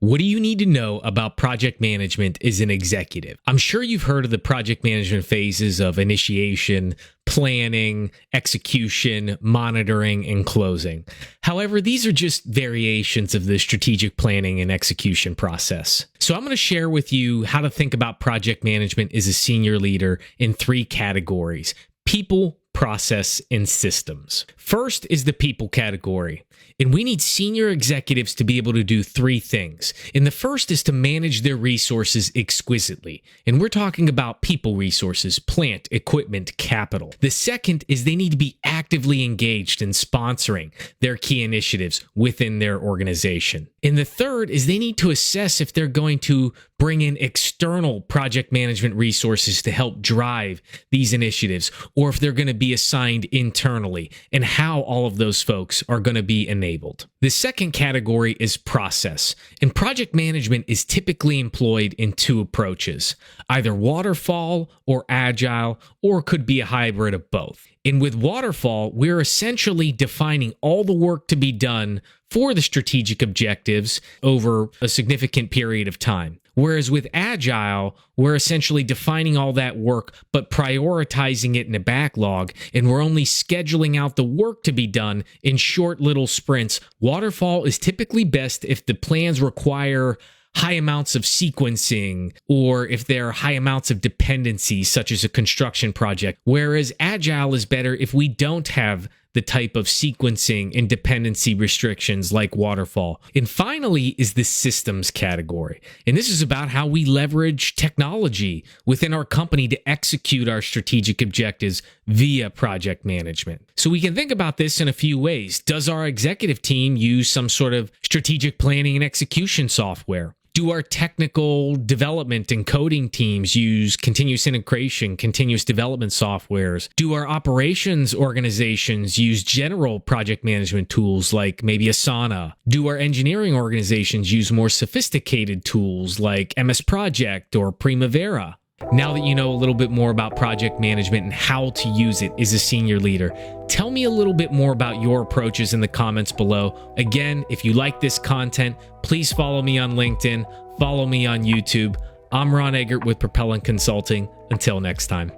What do you need to know about project management as an executive? I'm sure you've heard of the project management phases of initiation, planning, execution, monitoring, and closing. However, these are just variations of the strategic planning and execution process. So I'm going to share with you how to think about project management as a senior leader in 3 categories: people, process, and systems. First is the people category. And we need senior executives to be able to do 3 things. And the first is to manage their resources exquisitely. And we're talking about people resources, plant, equipment, capital. The second is they need to be actively engaged in sponsoring their key initiatives within their organization. And the third is they need to assess if they're going to bring in external project management resources to help drive these initiatives, or if they're going to be assigned internally, and how all of those folks are going to be enabled. The second category is process, and project management is typically employed in 2 approaches, either waterfall or agile, or could be a hybrid of both. And with waterfall, we're essentially defining all the work to be done for the strategic objectives over a significant period of time. Whereas with Agile, we're essentially defining all that work, but prioritizing it in a backlog, and we're only scheduling out the work to be done in short little sprints. Waterfall is typically best if the plans require high amounts of sequencing, or if there are high amounts of dependencies, such as a construction project. Whereas Agile is better if we don't have the type of sequencing and dependency restrictions like waterfall. And finally is the systems category. And this is about how we leverage technology within our company to execute our strategic objectives via project management. So we can think about this in a few ways. Does our executive team use some sort of strategic planning and execution software? Do our technical development and coding teams use continuous integration, continuous development softwares? Do our operations organizations use general project management tools like maybe Asana? Do our engineering organizations use more sophisticated tools like MS Project or Primavera? Now that you know a little bit more about project management and how to use it as a senior leader, tell me a little bit more about your approaches in the comments below. Again, if you like this content, please follow me on LinkedIn, follow me on YouTube. I'm Ron Eggert with Propellant Consulting. Until next time.